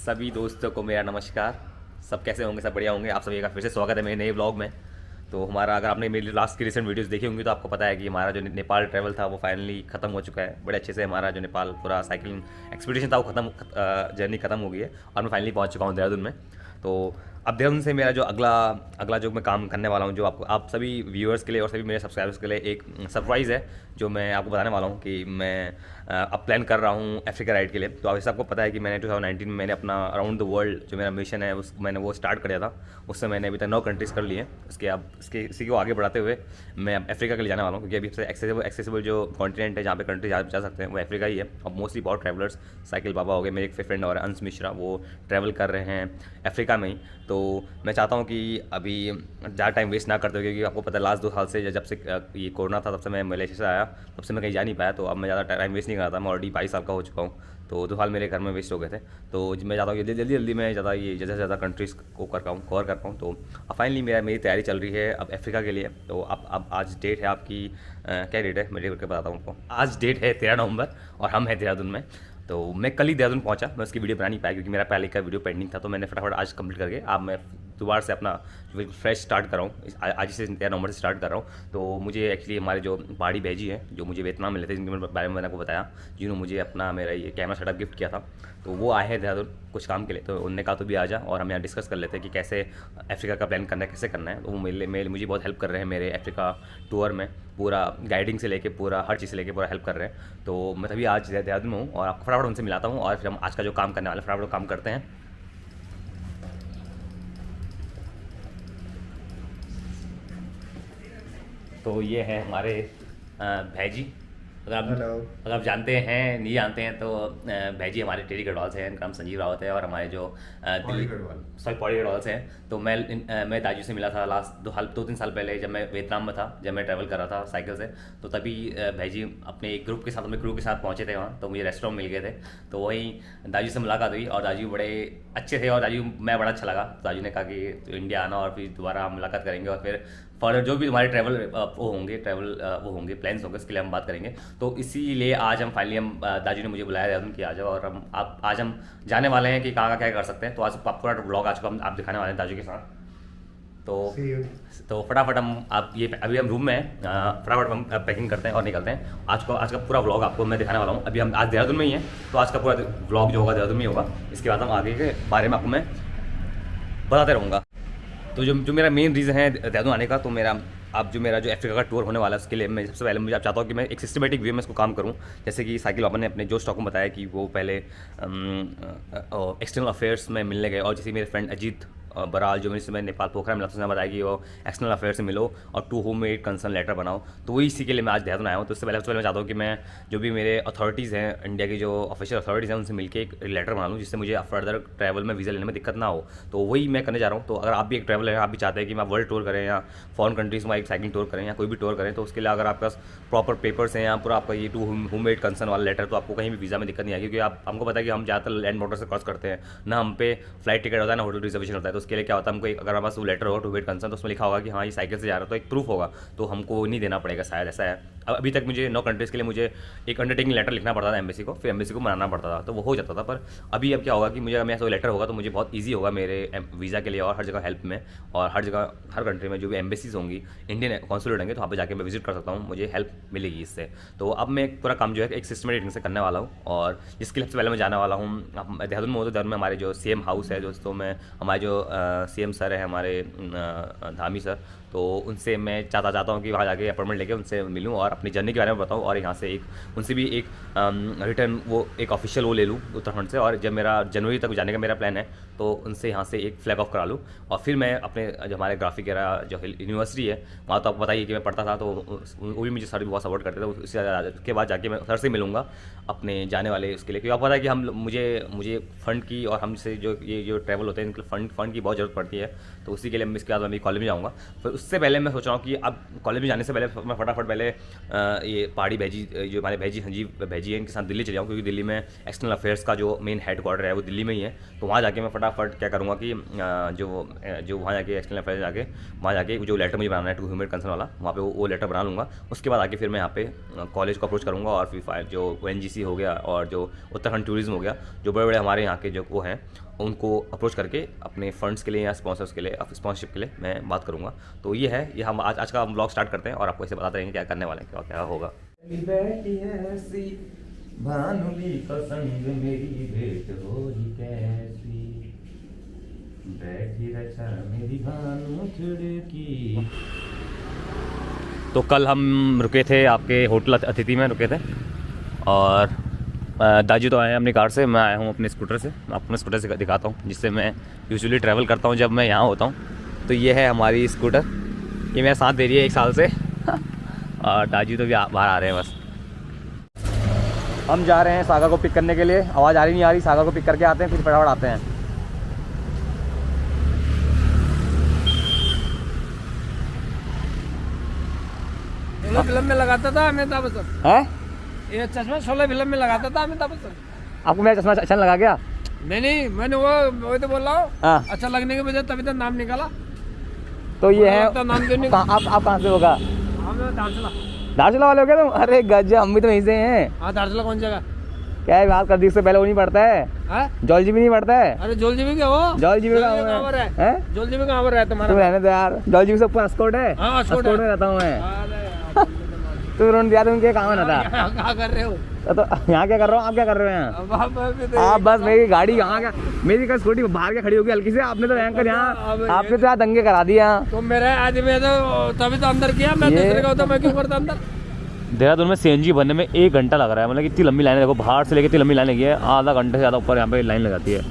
सभी दोस्तों को मेरा नमस्कार। सब कैसे होंगे? सब बढ़िया होंगे। आप सभी का फिर से स्वागत है मेरे नए व्लॉग में। तो हमारा, अगर आपने मेरी लास्ट की रिसेंट वीडियोस देखी होंगी तो आपको पता है कि हमारा जो नेपाल ट्रैवल था वो फाइनली ख़त्म हो चुका है। बड़े अच्छे से हमारा जो नेपाल पूरा साइकिलिंग एक्सपीडिशन था वो जर्नी ख़त्म हो गई है और मैं फाइनली पहुंच चुका हूँ देहरादून में। तो अब देहरादून से मेरा जो अगला अगला जो मैं काम करने वाला हूँ, जो आपको, आप सभी व्यूअर्स के लिए और सभी मेरे सब्सक्राइबर्स के लिए एक सरप्राइज़ है जो मैं आपको बताने वाला हूँ कि मैं अब प्लान कर रहा हूँ अफ्रीका राइड के लिए। तो वैसे आपको पता है कि मैंने 2019 में मैंने अपना अराउंड द वर्ल्ड जो मेरा मिशन है मैंने वो स्टार्ट कर दिया था। उससे मैंने अभी तक 9 कंट्रीज़ कर लिए। उसके अब इसी को आगे बढ़ाते हुए मैं अब अफ्रीका के लिए जाने वाला हूँ, क्योंकि अभी सबसे एक्सेसिबल जो कॉन्टिनेंट है जहाँ पे कंट्री जा सकते हैं वो अफ्रीका ही है। अब मोस्टली बहुत ट्रैवलर्स, साइकिल बाबा हो गए, मेरे एक फ्रेंड और अंश मिश्रा, वो ट्रैवल कर रहे हैं अफ्रीका में ही। तो मैं चाहता हूँ कि अभी ज़्यादा टाइम वेस्ट ना करते हुए, क्योंकि आपको पता है लास्ट 2 साल से जब से ये कोरोना था तब से मैं मलेशिया से आया, तब से मैं कहीं जा नहीं पाया। तो अब मैं ज़्यादा टाइम वेस्ट नहीं कर रहा था। मैं ऑलरेडी 22 साल का हो चुका हूँ, तो 2 साल मेरे घर में वेस्ट हो गए थे। तो मैं चाहता हूँ कि जल्दी जल्दी मैं ज़्यादा कंट्रीज़ को कवर कर पाऊँ। तो अब फाइनली मेरी तैयारी चल रही है अब अफ्रीका के लिए। तो अब आज डेट है आपकी, क्या डेट है मैं डेट करके बताता हूँ आपको। आज डेट है 13 नवंबर और हम हैं देहरादून में। तो मैं कल ही देहरादून पहुंचा। मैं उसकी वीडियो बना नहीं पाया क्योंकि मेरा पहले का वीडियो पेंडिंग था। तो मैंने फटाफट आज कंप्लीट करके अब मैं दोबारा से अपना बिल्कुल फ्रेश स्टार्ट कर रहा हूँ। आज से 13 नवंबर से स्टार्ट कर रहा हूँ। तो मुझे एक्चुअली हमारे जो पहाड़ी भेजी है जो मुझे वियतनाम में मिले थे, जिनके बारे में मैंने आपको बताया, जिन्होंने मुझे अपना मेरा ये कैमरा सेटअप गिफ्ट किया था, तो वो आए हैं देहरादून कुछ काम के लिए। तो उन्होंने कहा तो भी आ जा और हम यहाँ डिस्कस कर लेते हैं कि कैसे अफ्रीका का प्लान करना है, कैसे करना है। तो वो मुझे बहुत हेल्प कर रहे हैं मेरे अफ्रीका टूर में, पूरा गाइडिंग से लेके पूरा हर चीज़ से लेके पूरा हेल्प कर रहे हैं। तो मैं तभी आज देहरादून में हूँ और आपको फटाफट उनसे मिलाता हूँ और फिर हम आज का जो काम करने वाले फटाफट काम करते हैं। तो ये है हमारे भैजी। हेलो। अगर आप जानते हैं नहीं जानते हैं तो भैजी हमारे टेरी गढ़वाल से हैं। इनका नाम संजीव रावत है और हमारे जो दिल्ली पौड़ी गढ़वाल से हैं। तो मैं ताजू से मिला था लास्ट 2-3 साल पहले, जब मैं वियतनाम में था, जब मैं ट्रैवल कर रहा था साइकिल से। तो तभी भैजी अपने एक ग्रुप के साथ, अपने क्रू के साथ पहुंचे थे वहाँ। तो मुझे रेस्टोरेंट मिल गए थे, तो वहीं दाजू से मुलाकात हुई और दाजू बड़े अच्छे थे और दाजू मैं बड़ा अच्छा लगा। दाजू ने कहा कि तो इंडिया आना और फिर दोबारा हम मुलाकात करेंगे और फिर फर्दर जो भी तुम्हारे ट्रैवल वो होंगे प्लान्स होंगे, उसके लिए हम बात करेंगे। तो इसीलिए आज हम फाइनली दाजू ने मुझे बुलाया देहरादून कि आ जाओ और आज हम जाने वाले हैं कि कहाँ क्या कर सकते हैं। तो आज पूरा ब्लॉग आज को हम आप दिखाने वाले हैं दाजू के साथ। तो फटाफट अभी हम रूम में हैं, फटाफट हम पैकिंग करते हैं और निकलते हैं। आज का पूरा व्लॉग आपको मैं दिखाने वाला हूँ। अभी हम आज देहरादून में ही हैं, तो आज का पूरा व्लॉग जो होगा देहरादून में ही होगा। इसके बाद हम आगे के बारे में आपको मैं बताते रहूँगा। तो जो मेरा मेन रीज़न है देहरादून आने का, तो मेरा जो अफ्रीका का टूर होने वाला है उसके लिए मैं सबसे पहले आप चाहता हूँ कि मैं एक सिस्टमेटिक वे में इसको काम करूँ। जैसे कि साइकिल बाबा ने अपने जो स्टॉक में बताया कि वो पहले एक्सटर्नल अफेयर्स में मिलने गए, और जैसे मेरे फ्रेंड अजीत बराल जो मैं नेपाल पोखरा मिला, उसने बताया कि वो एक्सटर्नल अफेयर से मिलो और to home made concern letter बनाओ। तो वही इसी के लिए मैं आज देहरादून आया हूँ। तो उससे पहले मैं चाहता हूँ कि मैं जो भी मेरे अथॉरिटीज़ हैं, इंडिया की जो ऑफिशियल अथॉरिटीज़ हैं, उनसे मिलकर एक लेटर बना लूँ जिससे मुझे फर्दर ट्रैवल में वीज़ा लेने में दिक्कत ना हो। तो वही मैं करने जा रहा हूँ। तो अगर आप भी एक ट्रैवलर हैं, आप भी चाहते हैं कि मैं वर्ल्ड टूर करें या फॉरेन कंट्रीज़ में एक साइकिलिंग टूर करें या कोई भी टूर करें, तो उसके लिए अगर आपके पास प्रॉपर पेपर्स हैं या पूरा आपका ये टू होम मेड कंसर्न वाला लेटर, तो आपको कहीं भी वीज़ा में दिक्कत नहीं आएगी। क्योंकि हमको पता है कि हम ज़्यादातर लैंड बॉर्डर से क्रॉस करते हैं, ना हम पे फ्लाइट टिकट होता है ना होटल रिजर्वेशन होता है। तो उसके लिए क्या होता है, हमको अगर हमारे पास वो लेटर होगा टू वेट कंसर्न, तो उसमें लिखा होगा कि हाँ ये साइकिल से जा रहा है, तो एक प्रूफ होगा, तो हमको नहीं देना पड़ेगा शायद, ऐसा है। अभी तक मुझे 9 कंट्रीज़ के लिए मुझे एक अंडरटेकिंग लेटर लिखना पड़ता था एम्बेसी को, फिर एम्बेसी को मनाना पड़ता था, तो वो हो जाता था। पर अब क्या होगा कि मुझे अगर मेरा लेटर होगा तो मुझे बहुत ईजी होगा मेरे वीज़ा के लिए और हर जगह हेल्प में, और हर जगह हर कंट्री में जो भी एम्बेसीज होंगी, इंडियन कॉन्सुलेट होंगे, तो वहाँ पर जाकर मैं विजिट कर सकता हूँ, मुझे हेल्प मिलेगी इससे। तो अब मैं पूरा काम जो है एक सिस्टमेटिक से करने वाला हूँ, और जिसके लिए सबसे पहले मैं जाने वाला हूँ देहरादून में। हो तो देहरादून में हमारे जो CM हाउस है दोस्तों में, हमारे जो CM सर है हमारे धामी सर, तो उनसे मैं चाहता हूँ कि वहाँ जाके अपॉइंटमेंट लेके उनसे मिलूँ और अपनी जर्नी के बारे में बताऊँ, और यहाँ से उनसे भी एक रिटर्न वो एक ऑफिशियल वो ले लूँ उत्तराखंड से। और जब मेरा जनवरी तक जाने का मेरा प्लान है, तो उनसे यहाँ से एक फ्लैग ऑफ करा लूँ, और फिर मैं अपने जो हमारे ग्राफिक जो यूनिवर्सिटी है वहाँ, तो आपको बताइए कि मैं पढ़ता था, तो वो भी मुझे सर भी बहुत सपोर्ट करते थे। उसके बाद जाके मैं सर से मिलूँगा अपने जाने वाले उसके लिए, क्योंकि आपको पता है कि मुझे फ़ंड की और हमसे जो ये जो ट्रैवल होते हैं इनके फ़ंड की बहुत ज़रूरत पड़ती है। तो उसी के लिए मैं इसके बाद मैं कॉलेज में जाऊँगा। फिर उससे पहले मैं सोच रहा हूँ कि अब कॉलेज में जाने से पहले मैं फटाफट पहले ये पहाड़ी भैजी जो हमारे भैजी संजीव भैजी है इनके साथ दिल्ली चले जाऊँ, क्योंकि दिल्ली में एक्सटर्नल अफेयर्स का जो मेन हेड क्वार्टर है वो दिल्ली में ही है। तो वहाँ जाके मैं फटाफट क्या करूँगा कि जो वहाँ जाके एक्सटर्नल अफेयर्स जाके वहाँ जाके जो लेटर मुझे बनाना है टू ह्यूमन कंसर्न वाला, वहाँ पे वो लेटर बना लूँगा। उसके बाद आके फिर मैं यहाँ पे कॉलेज को अप्रोच करूँगा और फिर फाइल जो ONGC हो गया और जो उत्तराखंड टूरिज्म हो गया, जो बड़े बड़े हमारे यहाँ के जो वो हैं उनको अप्रोच करके अपने फंड्स के लिए या स्पॉन्सर्स के लिए स्पॉन्सरशिप के लिए मैं बात करूँगा। तो ये है, ये हम आज का हम ब्लॉग स्टार्ट करते हैं और आपको इसे बताते रहेंगे क्या करने वाले हैं, क्या क्या होगा। तो कल हम रुके थे आपके होटल अतिथि में रुके थे और दाजू तो आए हैं अपनी कार से, मैं आया हूँ अपने स्कूटर से। मैं अपने स्कूटर से दिखाता हूँ जिससे मैं यूजुअली ट्रैवल करता हूँ जब मैं यहाँ होता हूँ। तो ये है हमारी स्कूटर, ये मेरा साथ दे रही है 1 साल से और दाजू तो भी बाहर आ रहे हैं बस। हम जा रहे हैं सागर को पिक करने के लिए। आवाज़ आ रही नहीं आ रही, सागर को पिक करके आते हैं फिर फटाफट आते हैं। फिल्म में लगाता था अमिताभ बच्चन है, ये चश्मा 16 फिल्म में लगाता था अमिताभ बच्चन। आपको मेरा चश्मा अच्छा लगा क्या? नहीं मैंने वो तो बोल रहा हूँ, हाँ। अच्छा लगने की वजह तभी तो नाम निकाला। तो ये है तो नाम क्यों नहीं? आप कहाँ से होगा? हम दार्चुला। दार्चुला वाले हो क्या तुम? अरे गजब, हम भी तो वहीं से हैं। हाँ दार्चुला कौन जगह? क्या है बात कर दी, उससे पहले वो नहीं पढ़ता है, जॉल जी भी नहीं पढ़ता है। अरे जोल जीबी क्या हो? जॉल जी भी कहाँ पर है? जोल जीबी कहाँ पर है तुम्हारा? तुम रहने दो यार, जॉल जी से ऊपर अस्कोट है। हाँ, अस्कोट में रहता हूँ मैं। तुम रोन दिया, तुम क्या काम है ना था? क्या कर रहे हो? तो यहाँ क्या कर रहा हूँ, आप क्या कर रहे हो यहाँ? आप बस मेरी गाड़ी यहाँ क्या, मेरी का स्कूटी बाहर क्या खड़ी होगी हल्की से, आपने तो भयंकर यहाँ, आपने तो यहाँ दंगे करा दिया। तो मेरा आज मैं तो तभी तो अंदर किया, मैं दूसरे का होता मैं क्यों करता अंदर? देहरादून में CNG बनने में 1 घंटा लग रहा है, मतलब इतनी लंबी लाइन है। देखो बाहर से लेकर इतनी लंबी लाइन लगी है, आधा घंटे से ज़्यादा ऊपर यहाँ पे लाइन लगाती है।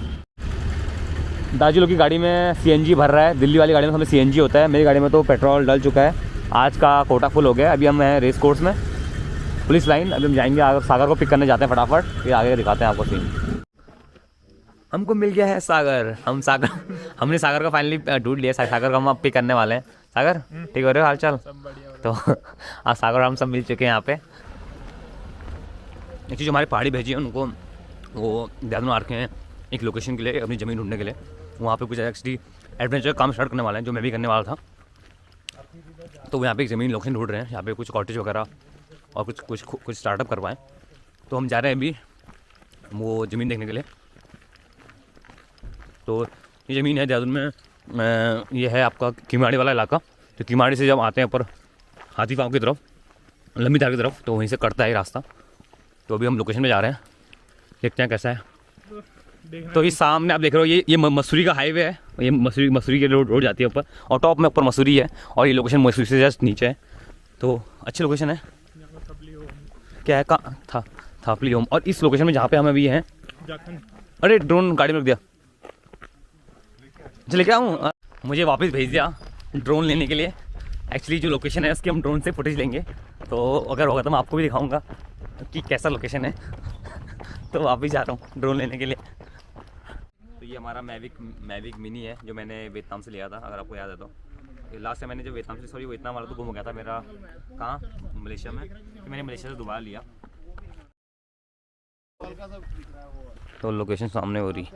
दाजू लोग की गाड़ी में CNG भर रहा है, दिल्ली वाली गाड़ी में हमें CNG होता है, मेरी गाड़ी में तो पेट्रोल डल चुका है। आज का कोटा फुल हो गया। अभी हम हैं रेस कोर्स में, पुलिस लाइन। अभी हम जाएंगे सागर को पिक करने जाते हैं फटाफट, फिर आगे दिखाते हैं आपको सीन। हमको मिल गया है सागर, हमने सागर को फाइनली ढूंढ लिया। सागर को हम अब पिक करने वाले हैं। सागर ठीक हो रहे हो, हाल चाल? तो आज सागर हम सब मिल चुके हैं यहाँ पे। एक्चुअली जो हमारे पहाड़ी भेजी हैं उनको वो देहरादून आ रखे हैं एक लोकेशन के लिए, अपनी ज़मीन ढूंढने के लिए। वहाँ पे कुछ एक्चुअली एडवेंचर काम स्टार्ट करने वाले हैं, जो मैं भी करने वाला था। तो वो यहाँ पे एक ज़मीन लोकेशन ढूंढ रहे हैं, यहाँ पे कुछ कॉटेज वगैरह और कुछ स्टार्टअप करवाएं। तो हम जा रहे हैं अभी वो ज़मीन देखने के लिए। तो ये ज़मीन है देहरादून में, ये है आपका कीमाड़ी वाला इलाका। तो कीमाड़ी से जब आते हैं ऊपर हाथी पाँव की तरफ, लंबी धार की तरफ, तो वहीं से कटता है रास्ता। तो अभी हम लोकेशन में जा रहे हैं, देखते हैं कैसा है। तो ये सामने आप देख रहे हो, ये मसूरी का हाईवे है। ये मसूरी की रोड जाती है ऊपर, और टॉप में ऊपर मसूरी है, और ये लोकेशन मसूरी से जस्ट नीचे है। तो अच्छी लोकेशन है। क्या है था थापली होम। और इस लोकेशन में जहाँ पे हम अभी हैं, अरे ड्रोन गाड़ी में रख दिया, चले क्या हूँ, मुझे वापस भेज दिया ड्रोन लेने के लिए। एक्चुअली जो लोकेशन है उसकी हम ड्रोन से फुटेज लेंगे, तो अगर होगा तो मैं आपको भी दिखाऊंगा कि कैसा लोकेशन है। तो वापस जा रहा हूँ ड्रोन लेने के लिए। तो ये हमारा मैविक मिनी है, जो मैंने वियतनाम से लिया था, अगर आपको याद है तो। लास्ट टाइम मैंने जो वियतनाम वाला तो गुम हो गया था मेरा, कहाँ, मलेशिया में। तो मैंने मलेशिया से दोबारा लिया। तो लोकेशन सामने हो रही।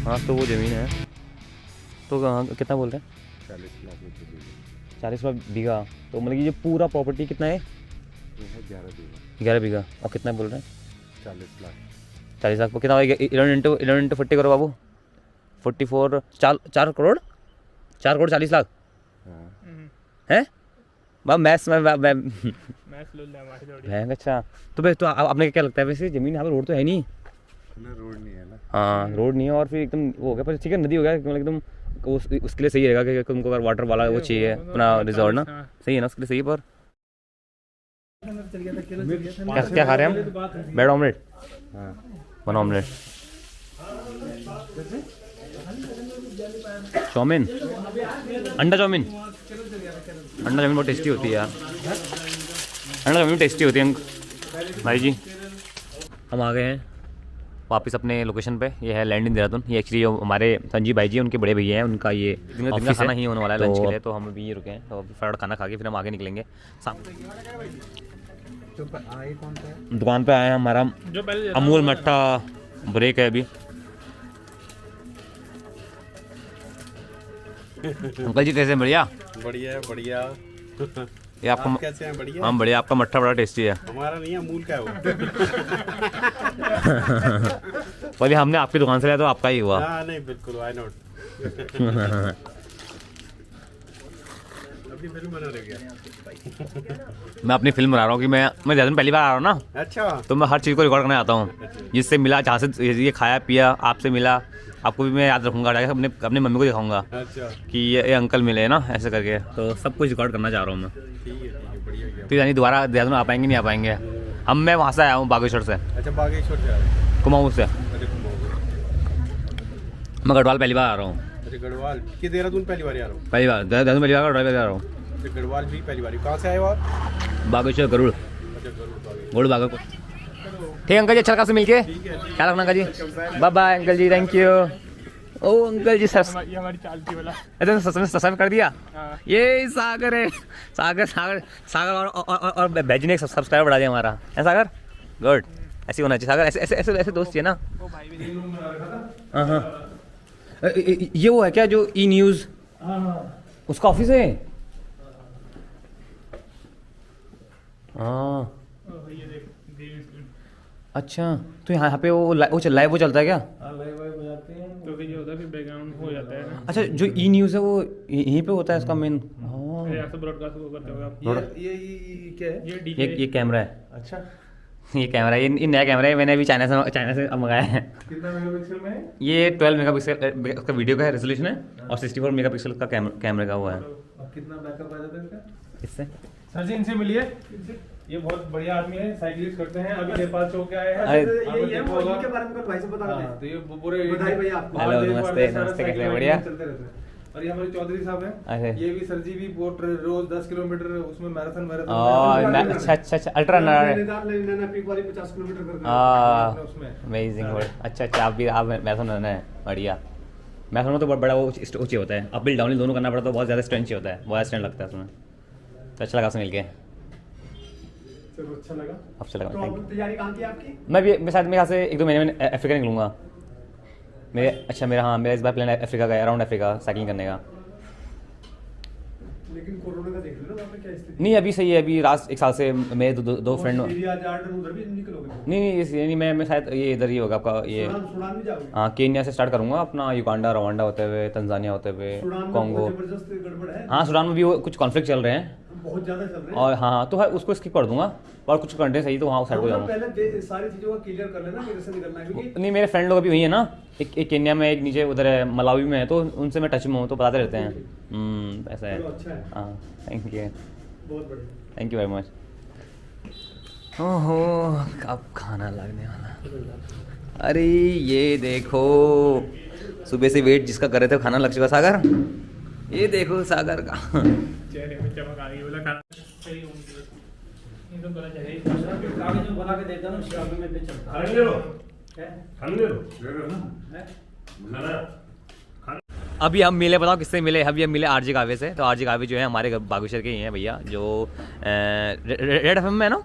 हाँ तो वो ज़मीन है। तो कितना बोल रहे हैं? 40 लाख रुपये। 40 लाख बीघा। तो मतलब ये पूरा प्रॉपर्टी कितना है? 11 बीघा। 11 बीघा। और कितना बोल रहे हैं? 40 लाख। 40 लाख पर कितना होगा? 11 इंटू 40 करो बाबू। 44 4 करोड़ 4 करोड़ 40 लाख है। मैथ्स में है। अच्छा तो भाई, तो आपने क्या लगता है वैसे ज़मीन यहाँ पर रोड तो है नहीं? रोड नहीं है ना। हाँ रोड नहीं है, और फिर एकदम वो हो गया, पर ठीक है नदी हो गया, मतलब एकदम उसके लिए सही रहेगा कि तुमको अगर वाटर वाला वो चाहिए अपना रिजॉर्ट ना, सही है ना, उसके लिए सही है। पर क्या खा रहे हैं हम? Bread omelette. हाँ 1 ऑमलेट। चाउमीन, अंडा चाउमीन, अंडा चाउमीन बहुत टेस्टी होती है यार, अंडा चाउमीन टेस्टी होती है भाई जी। हम आ गए हैं वापस अपने लोकेशन पे। ये है लैंड इन देहरादून। ये एक्चुअली हमारे संजीव भाई जी उनके बड़े भैया हैं, उनका ये ऑफिस खाना ही होने वाला है लंच के लिए, तो हम अभी ये रुके हैं। तो फटाफट खाना खा के फिर हम आगे निकलेंगे। दुकान पे आए हैं, हमारा अमूल मट्ठा ब्रेक है अभी। अंकल जी कैसे हैं? बढ़िया बढ़िया है, बढ़िया। ये आपका आप कैसे हैं? बढ़िया। हम बढ़िया। आपका मट्ठा बड़ा टेस्टी है। हमारा नहीं है, अमूल का है वो। पहले हमने आपकी दुकान से लिया तो आपका ही हुआ। हाँ नहीं बिल्कुल, व्हाई नॉट। अपनी फिल्म बना रह गया। मैं अपनी फिल्म बना रहा हूँ कि मैं देहरादून पहली बार आ रहा हूँ ना, अच्छा। तो मैं हर चीज़ को रिकॉर्ड करने आता हूँ। जिससे मिला, जहाँ से ये खाया पिया, आपसे मिला, आपको भी मैं याद रखूँगा, अपने मम्मी को दिखाऊंगा अच्छा कि ये अंकल मिले ना, ऐसे करके। तो सब कुछ रिकॉर्ड करना चाह रहा हूँ मैं। ठीक है, बढ़िया गया। तो यानी दोबारा देहरादून आ पाएंगे नहीं आ पाएंगे हम? मैं वहाँ से आया हूँ बागेश्वर से, अच्छा बागेश्वर से आ रहे हैं। कुमाऊँ से। अरे कुमाऊँ। मैं गढ़वाल पहली बार आ रहा हूँ। अच्छा गढ़वाल कि देहरादून पहली बार आ रहा हूँ? पहली बार देहरादून पहली बार, गढ़वाल पहली बार आ रहा हूँ। अच्छा गढ़वाल भी पहली बार। कहाँ से आए हो आप? बागेश्वर गरुड़, अच्छा गरुड़। गोड़ बागेश्वर। ठीक है अंकल जी, अच्छा लगा से मिलके। ख्याल रखना uncle ji. Bye bye uncle ji, thank you. ओ अंकल जी, ये हमारी चालती वाला सब्सक्राइब कर दिया। ये सागर है, सागर सागर सागर और बैजी ने सब्सक्राइब बढ़ा दिया हमारा। है सागर, गुड। ऐसे होना चाहिए सागर, ऐसे ऐसे ऐसे ऐसे दोस्त चाहिए ना। वो भाई भी हाँ हाँ, ये वो है क्या जो ई न्यूज़, उसका ऑफिस है? हाँ ये देख अच्छा, तो यहाँ पे वो लाइव वो चलता है क्या? तो फिर ये होता है, फिर बैकग्राउंड हो जाता है ना। अच्छा, जो ई न्यूज़ है वो यहीं पे होता है इसका मेन? हाँ, यहाँ से ब्रॉडकास्ट को करते हो आप। ये क्या है? ये डीजे ये कैमरा है। अच्छा ये कैमरा, ये नया कैमरा है, मैंने अभी चाइना से मंगाया है। कितना मेगापिक्सल में है? ये 12 मेगापिक्सल का वीडियो का रेजोल्यूशन है और 64 मेगापिक्सल का कैमरे का हुआ है। और कितना बैकअप आ जाता है इसका? इससे सर जी इनसे मिलिए, ये बहुत बढ़िया आदमी है, साइकिलिस्ट करते हैं, अभी नेपाल से होके आए हैं। अरे, आपने ये देखा होगा। इनके बारे में कल भाई से पता हाँ, करते तो ये पूरे बधाई भैया आपको। हेलो, महादेव नमस्ते, वाले सारा नमस्ते, कैसे साइकिल बढ़िया? चलते रहते हैं। और ये हमारे चौधरी साहब अरे। हैं, ये भी सर जी भी बहुत रोज 10 किलोमीटर उसमें मैराथन अच्छा अच्छा, अल्ट्रा पीक वाली 50 किलोमीटर कर उसमें। अमेजिंग। अच्छा, आप मैराथन रनर है, बढ़िया। मैराथन तो बहुत बड़ा वो ऊँची होता है, अप हिल डाउन हिल दोनों करना पड़ता है, तो बहुत ज़्यादा स्ट्रेंथ होता है, बहुत स्ट्रेंथ लगता है उसमें। तो अच्छा लगा मिल के। चलो अच्छा लगा। अच्छा लगा, तो थैंक यू। अब तैयारी कहाँ की आपकी? मैं भी मेरे साथ मेरे यहाँ से 1-2 महीने में अफ्रीका निकलूँगा। मेरा इस बार प्लान अफ्रीका का है, अराउंड अफ्रीका साइकिलिंग करने का। लेकिन कोरोना का देख लो ना वहाँ पे क्या स्थिति? नहीं अभी सही है, अभी लास्ट 1 साल से मेरे दो फ्रेंड। सीरिया जॉर्डन उधर भी निकलोगे? नहीं मैं शायद ये इधर ही होगा आपका ये। सूडान भी जाओगे? हाँ, केन्या से स्टार्ट करूँगा अपना, युगांडा रवांडा होते हुए, तंजानिया होते हुए, सूडान में कॉन्गो। बहुत जबरदस्त गड़बड़ है। हाँ, सूडान में भी कुछ कॉन्फ्लिक्ट चल रहे हैं बहुत ज्यादा चल रहे हैं। और हाँ तो उसको स्किप कर दूंगा, और कुछ कंटेंट सही तो वहाँ साइड हो जाऊँगा। पहले सारी चीजों को क्लियर कर लेना, मेरे से निकलना है क्योंकि नहीं मेरे फ्रेंड लोग अभी वही है ना, एक केन्या में, एक नीचे उधर है मलावी में है, तो उनसे मैं टच में हूँ, तो बताते रहते हैं। ऐसा है। चलो अच्छा है, हाँ थैंक यू, बहुत बढ़िया। Thank you very much. ओहो, कब खाना लगने वाला? अरे ये देखो, सुबह से वेट जिसका कर रहे थे खाना लग चुका। सागर, ये देखो सागर का चेहरे में चमक आ गई, बोला खाना सही होंगे। इनको बोला चाहिए कागज में बना के देता ना, शादी में बेच सकता खाने ले लो, है। खाने ले लो ना, खाना। अभी हम मिले, बताओ किससे मिले? अभी हम मिले आरजे कावे से। तो आरजे कावे जो है हमारे बागेश्वर के ही हैं भैया, जो रेड एफएम में है ना।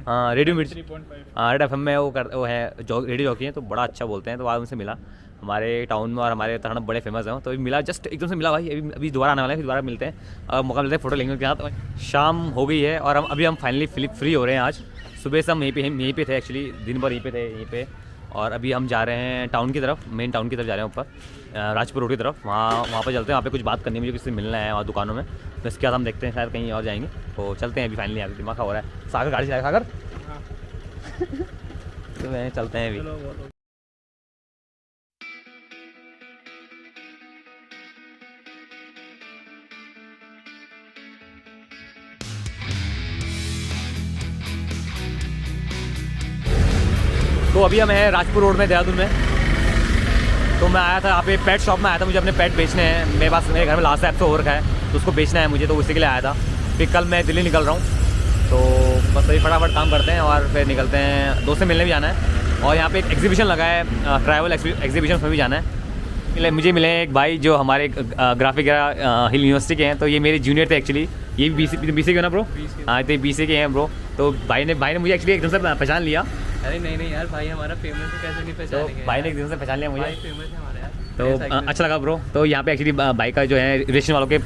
हाँ, रेडियो मिर्च। 3.5 हाँ, रेड एफएम में वो है जो रेडियो जॉकी हैं, तो बड़ा अच्छा बोलते हैं। तो आज उनसे मिला, हमारे टाउन में और हमारे तहना बड़े फेमस हैं। तो अभी मिला, जस्ट एकदम से मिला भाई। अभी दोबारा आने वाले हैं, फिर दोबारा मिलते हैं और मौका मिलता है फोटो लेंगे उनके साथ। शाम हो गई है और हम फाइनली फ्री हो रहे हैं। आज सुबह से हम यहीं पे थे, एक्चुअली दिन भर यहीं पे। और अभी हम जा रहे हैं टाउन की तरफ, मेन टाउन की तरफ जा रहे हैं, ऊपर राजपुर रोड की तरफ। वहाँ पर चलते हैं, वहाँ पे कुछ बात करनी है मुझे, किससे मिलना है और दुकानों में। तो इसके बाद हम देखते हैं, शायद कहीं और जाएंगे। तो चलते हैं अभी फाइनली, अभी दिमाग हो रहा है। सागर गाड़ी चलाए सागर। तो वहीं चलते हैं अभी। तो अभी हम हैं राजपुर रोड में, देहरादून में। तो मैं आया था यहाँ पे पेट शॉप में आया था, मुझे अपने पेट बेचने हैं। मेरे पास मेरे घर में लास्ट एपिसोड और का है तो उसको बेचना है मुझे, तो उसी के लिए आया था। फिर कल मैं दिल्ली निकल रहा हूँ, तो बस वही फटाफट काम करते हैं और फिर निकलते हैं। दोस्त से मिलने भी जाना है और यहाँ पे एक एग्जीबिशन लगा है, ट्रैवल एग्जीबिशन में भी जाना है। मुझे मिले एक भाई जो हमारे ग्राफिक हिल यूनिवर्सिटी के हैं, तो ये मेरे जूनियर थे एक्चुअली। ये भी BC के ना ब्रो? हाँ, तो BC के हैं ब्रो। तो भाई ने मुझे एक्चुअली एकदम से पहचान लिया। अरे नहीं यार, भाई हमारा फेमस है, कैसे नहीं पहचानेंगे। तो भाई ने एकदम से पहचान लिया मुझे, भाई फेमस है हमारे यार। तो अच्छा लगा ब्रो। तो यहाँ पे एक्चुअली बाइक का जो है रिलेशन वालों के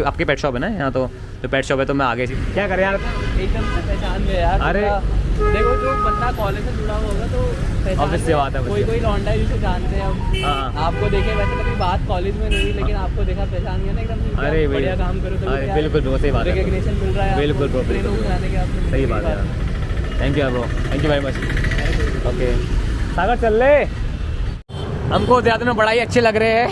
आपके पेट शॉप है ना यहाँ, तो पेट शॉप है। तो मैं आगे क्या करें यार, एकदम से पहचान ले यार। अरे देखो, जो बंदा कॉलेज से जुड़ा हुआ होगा तो पहचान ऑब्वियस सी बात है। कोई लौंडा है जिसे जानते हैं हम। हाँ। आपको देखे वैसे कभी बात कॉलेज में नहीं, लेकिन आपको देखा पहचान गया ना एकदम से। अरे बढ़िया काम करो तो अरे बिल्कुल ब्रो, सही बात है, रिकॉग्निशन मिल रहा है। बिल्कुल ब्रो, बिल्कुल सही बात है। Thank you bro, thank you very much. Okay Sagar चल ले, हमको देहरादून में बड़ा ही अच्छे लग रहे हैं।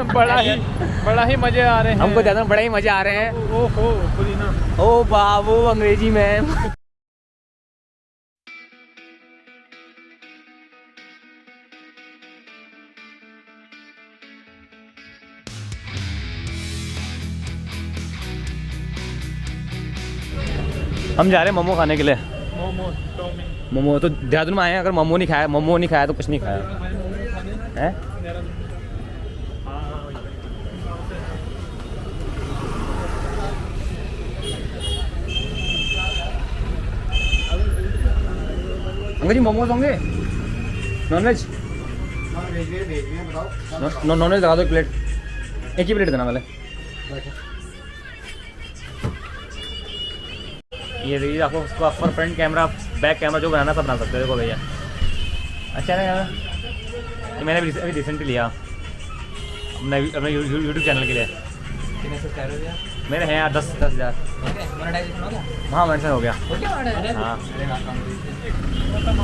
बड़ा ही मजे आ रहे हैं हमको देहरादून में बड़ा ही मजे आ रहे हैं। ओहो पुदीना, ओ बाबू अंग्रेजी में। हम जा रहे हैं मोमो खाने के लिए। मोमो चाउमीन। मोमो तो देहरादून में आए हैं, अगर मोमो नहीं खाया तो कुछ नहीं खाया है। अंकल जी मोमोज होंगे नॉनवेज? नॉनवेज लगा दो एक प्लेट, एक ही प्लेट देना वाले। ये देखिए, आपको उसको अपर फ्रंट कैमरा बैक कैमरा जो बनाना सब बना सकते हो। देखो भैया अच्छा है यार, ये मैंने अभी रिसेंटली लिया अपने यूट्यूब चैनल के लिए। कितने सब्सक्राइबर हो गया मेरे हैं यार 10,000। मोनेटाइजेशन हो गया? हाँ मोनेटाइजेशन हो गया। हाँ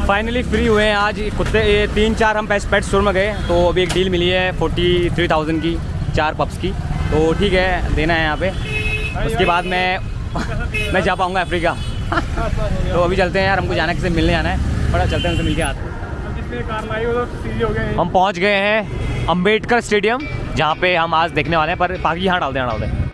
फाइनली फ्री हुए हैं आज। कुत्ते ये 3-4 हम पेट स्टोर में गए, तो अभी एक डील मिली है 43,000 की 4 पप्स की, तो ठीक है देना है यहाँ पे। उसके बाद मैं जा पाऊँगा अफ्रीका। तो अभी चलते हैं यार, हमको जाना है, किसी मिलने जाना है, बड़ा चलते हैं उनसे मिल के आते हैं। हम पहुँच गए हैं अम्बेडकर स्टेडियम, जहाँ पे हम आज देखने वाले हैं, पर बाकी यहाँ डाल दें।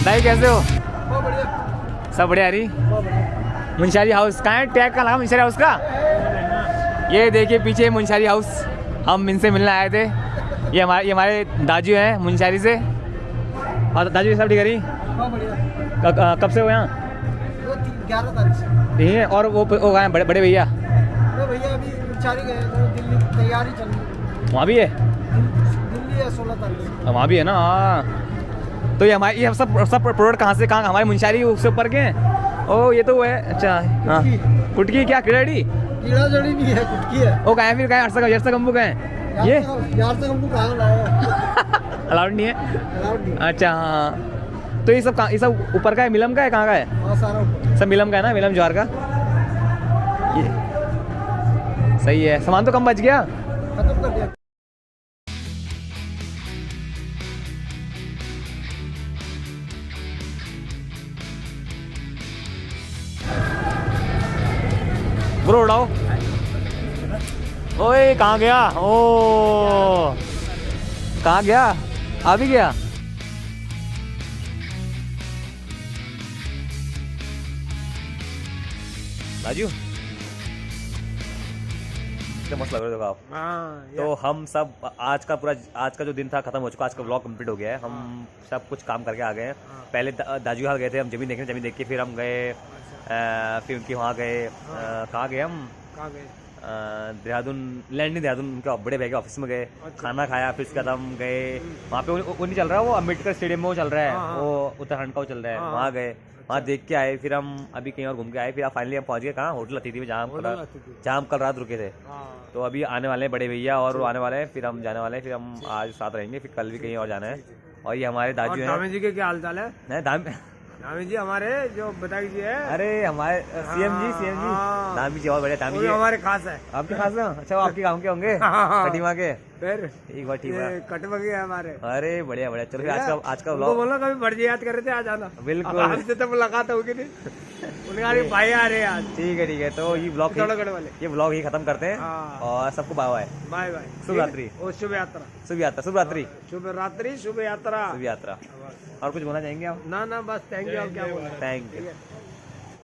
भाई कैसे हो? बहुत बढ़िया, सब बढ़िया रही। बहुत बढ़िया। मुंशारी हाउस कहाँ है? टैग का लगा मुंशारी हाउस का। ये देखिए पीछे मुंशारी हाउस, हम इनसे मिलने आए थे। ये हमारे दाजू हैं मुंशारी से। और दाजू सब ठीक है? बहुत बढ़िया। कब से हो यहाँ? 11 तारीख से। ठीक है। और वो कहाँ हैं बड़े भैया? भैया अभी मुंशारी गए, दिल्ली तैयारी चल रही। वहाँ भी है? दिल्ली है 16 तारीख से। वहाँ भी है ना। हाँ तो ये सब प्रोडक्ट कहाँ से कहाँ? हमारे मुंशारी उससे ऊपर के हैं। ओ ये तो वो है। अच्छा हाँ, कुटकी क्या कीड़ाड़ी? कीड़ा जड़ी नहीं है, कुटकी है। वो कहाँ है फिर? कहाँ हर्षा कम्बू का है ये? यार से हमको कहाँ लाया? अलाउड नहीं है? अलाउड नहीं। अच्छा हाँ, तो ये सब ऊपर का है, मिलम का है, कहाँ का है? हाँ सारा ऊपर। सब मिलम का है ना, मिलम ज्वार का। ये सही है, सामान तो कम बच गया। खत्म कर दिया। ब्रो उड़ाओ। ओए कहाँ गया? ओ कहाँ गया? आ भी गया। राजू मस्त लग रहे हो आप। तो हम सब आज का जो दिन था खत्म हो चुका। आज का व्लॉग कंप्लीट हो गया है। हम सब कुछ काम करके आ गए हैं। पहले दाजू हाल गए थे हम, जमीन देख के फिर हम गए फिर उनके वहाँ गए। कहाँ गए हम? देहरादून लैंड देहरादून उनके बड़े भाई के ऑफिस में गए। खाना खाया, फिर उसके बाद हम गए वहाँ पे। वो नहीं चल रहा, वो अम्बेडकर स्टेडियम में वो चल रहा है, वो उत्तराखंड का वो चल रहा है, वहाँ गए, वहाँ देख के आए। फिर हम अभी कहीं और घूम के आए। फिर फाइनली हम पहुँच गए कहाँ? होटल अतिथि में, जहाँ हम कल रात रुके थे। तो अभी आने वाले हैं बड़े भैया और वो आने वाले हैं, फिर हम जाने वाले हैं। फिर हम आज साथ रहेंगे, फिर कल भी कहीं और जाना है। और ये हमारे दाजू हैं। धामी जी के क्या हाल चाल है? नहीं धामी जी हमारे जो बताई जी है, अरे हमारे सीएम जी हाँ। दामी जी बहुत बढ़िया दामी वो जी हमारे खास है। आपके खास हैं? अच्छा वो आपके गाँव के होंगे हाँ। कटिमा के। फिर ठीक बात ठीक बात। कटबगी है हमारे। अरे बढ़िया बढ़िया। चलो फिर आज का उनको व्लॉग बोलो कभी भटजी याद कर रहे थे, आ जाना। बिल्कुल। आपसे तो मुलाकात होगी नहीं। उनके अरे भाई आ रहे हैं आज। ठीक है। तो ये व्लॉग वाले ये व्लॉग ही खत्म करते हैं हाँ। और सबको बाय बाय। Bye bye. शुभ रात्रि। और शुभ यात्रा। शुभ यात्रा। शुभ रात्रि। शुभ रात्रि शुभ यात्रा। शुभ यात्रा। और कुछ बोलना चाहेंगे आप? ना बस थैंक यू। क्या बोला? Thank you.